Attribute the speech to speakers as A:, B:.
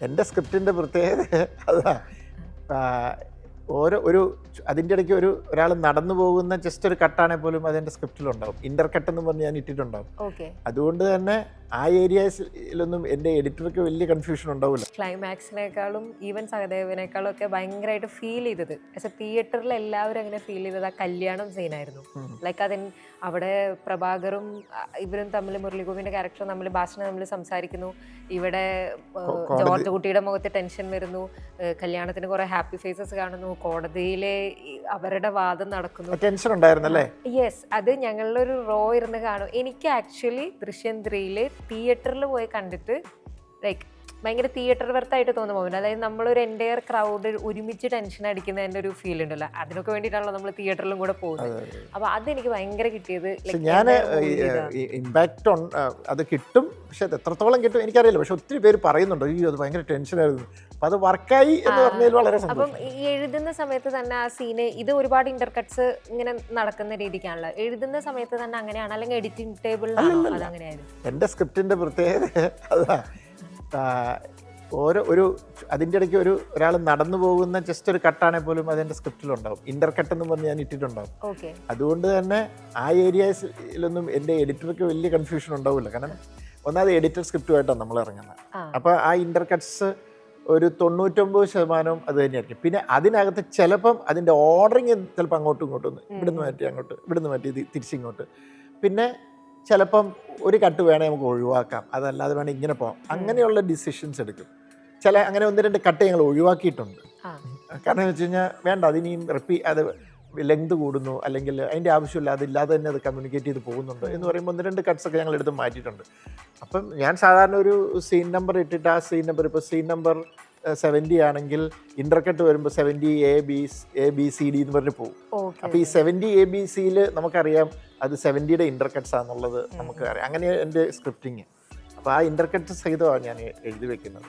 A: എൻ്റെ സ്ക്രിപ്റ്റിൻ്റെ പ്രത്യേകത അതാ. ഒരു അതിൻ്റെ ഇടയ്ക്ക് ഒരാൾ നടന്നു പോകുന്ന ജസ്റ്റ് ഒരു കട്ടാണെങ്കിൽ പോലും അതെൻ്റെ സ്ക്രിപ്റ്റിലുണ്ടാവും. ഇൻ്റർ കട്ട് എന്ന് പറഞ്ഞ് ഞാൻ ഇട്ടിട്ടുണ്ടാവും. അതുകൊണ്ട് തന്നെ ആ ഏരിയാസിലൊന്നും എൻ്റെ എഡിറ്റർക്ക് വലിയ കൺഫ്യൂഷൻ ഉണ്ടാവില്ല.
B: ക്ലൈമാക്സിനേക്കാളും ഈവൻ സഹദേവനേക്കാളും ഒക്കെ ഭയങ്കരമായിട്ട് ഫീൽ ചെയ്തത് പക്ഷെ തിയേറ്ററിൽ എല്ലാവരും അങ്ങനെ ഫീൽ ചെയ്തത് ആ കല്യാണം സീനായിരുന്നു. ലൈക്ക് അതിന് അവിടെ പ്രഭാകറും ഇവരും തമ്മിൽ, മുരളിഗോപിന്റെ ക്യാരക്ടർ തമ്മിൽ, ഭാഷ തമ്മിൽ സംസാരിക്കുന്നു. ഇവിടെ ജോർജ് കുട്ടിയുടെ മുഖത്ത് ടെൻഷൻ വരുന്നു. കല്യാണത്തിന് കുറെ ഹാപ്പി ഫേസസ് കാണുന്നു. കോടതിയിലെ അവരുടെ വാദം നടക്കുന്നു.
A: ടെൻഷൻ ഉണ്ടായിരുന്നല്ലേ?
B: യെസ്, അത് ഞങ്ങളുടെ ഒരു റോ ഇരുന്ന് കാണും. എനിക്ക് ആക്ച്വലി ദൃശ്യം 3 തിയേറ്ററിൽ പോയി കണ്ടിട്ട് ലൈക്ക് ഭയങ്കര തിയേറ്റർ വർത്തായിട്ട് തോന്നുന്ന മൊമെന്റ്. അതായത് നമ്മളൊരു എൻ്റയർ ക്രൗഡ് ഒരുമിച്ച് ടെൻഷൻ അടിക്കുന്നതിൻ്റെ ഒരു ഫീൽ ഉണ്ടല്ലോ, അതിനൊക്കെ വേണ്ടിയിട്ടാണല്ലോ നമ്മൾ തിയേറ്ററിലും കൂടെ പോകുന്നത്. അപ്പോൾ അതെനിക്ക് ഭയങ്കര കിട്ടിയത്.
A: ഞാൻ ഇമ്പാക്റ്റ് അത് കിട്ടും, പക്ഷെ അത് എത്രത്തോളം കിട്ടും എനിക്കറിയില്ല. പക്ഷെ ഒത്തിരി പേര് പറയുന്നുണ്ട് അയ്യോ അത് ഭയങ്കര ടെൻഷനായിരുന്നു. അപ്പം അത് വർക്കായി എന്ന് പറഞ്ഞതിൽ വളരെ സന്തോഷം.
B: അപ്പം ഈ എഴുതുന്ന സമയത്ത് തന്നെ ആ സീന്, ഇത് ഒരുപാട് ഇന്റർകട്ട്സ് ഇങ്ങനെ നടക്കുന്ന രീതിക്കാണല്ലോ. എഴുതുന്ന സമയത്ത് തന്നെ അങ്ങനെയാണ്, അല്ലെങ്കിൽ എഡിറ്റിംഗ് ടേബിളിലാണോ അത് അങ്ങനെയായിരുന്നു?
A: എൻ്റെ സ്ക്രിപ്റ്റിൻ്റെ പ്രത്യേകത അതാ. അതിൻ്റെ ഇടയ്ക്ക് ഒരാൾ നടന്നു പോകുന്ന ജസ്റ്റ് ഒരു കട്ടാണെങ്കിൽ പോലും അതെൻ്റെ സ്ക്രിപ്റ്റിലുണ്ടാവും. ഇൻ്റർ കട്ട് എന്ന് പറഞ്ഞ് ഞാൻ ഇട്ടിട്ടുണ്ടാവും. അതുകൊണ്ട് തന്നെ ആ ഏരിയാസിലൊന്നും എൻ്റെ എഡിറ്റർക്ക് വലിയ കൺഫ്യൂഷൻ ഉണ്ടാവില്ല. കാരണം ഒന്നാമത് എഡിറ്റർ സ്ക്രിപ്റ്റുമായിട്ടാണ് നമ്മൾ ഇറങ്ങുന്നത്. അപ്പോൾ ആ ഇൻ്റർ കട്ട്സ് ഒരു 99% അത് തന്നെയായിരിക്കും. പിന്നെ അതിനകത്ത് ചിലപ്പം അതിൻ്റെ ഓർഡറിങ് ചിലപ്പോൾ അങ്ങോട്ടും ഇങ്ങോട്ടും ഇവിടുന്ന് മാറ്റി അങ്ങോട്ട്, ഇവിടുന്ന് മാറ്റി തിരിച്ചിങ്ങോട്ട്. പിന്നെ ചിലപ്പം ഒരു കട്ട് വേണേൽ നമുക്ക് ഒഴിവാക്കാം, അതല്ലാതെ വേണേൽ ഇങ്ങനെ പോകാം. അങ്ങനെയുള്ള ഡിസിഷൻസ് എടുക്കും. അങ്ങനെ 1-2 കട്ട് ഞങ്ങൾ ഒഴിവാക്കിയിട്ടുണ്ട്. കാരണം എന്ന് വെച്ച് കഴിഞ്ഞാൽ വേണ്ട, അതിനിയും അത് ലെങ്ത് കൂടുന്നു, അല്ലെങ്കിൽ അതിൻ്റെ ആവശ്യമില്ല, അതില്ലാതെ തന്നെ അത് കമ്മ്യൂണിക്കേറ്റ് ചെയ്ത് പോകുന്നുണ്ട് എന്ന് പറയുമ്പോൾ 1-2 കട്ട്സൊക്കെ ഞങ്ങൾ എടുത്ത് മാറ്റിയിട്ടുണ്ട്. അപ്പം ഞാൻ സാധാരണ ഒരു സീൻ നമ്പർ ഇട്ടിട്ട് ആ സീൻ നമ്പർ, ഇപ്പോൾ സീൻ നമ്പർ 70 ആണെങ്കിൽ ഇൻ്റർകട്ട് വരുമ്പോൾ 70 ABCD എന്ന് പറഞ്ഞ് പോകും. അപ്പോൾ ഈ 70 ABCയിൽ നമുക്കറിയാം അത് 70യുടെ ഇൻ്റർകട്ട്സ് ആണെന്നുള്ളത് നമുക്ക് അറിയാം. അങ്ങനെ എൻ്റെ സ്ക്രിപ്റ്റിങ്. അപ്പോൾ ആ ഇൻ്റർകട്ട് സഹിതമാണ് ഞാൻ എഴുതി വെക്കുന്നത്.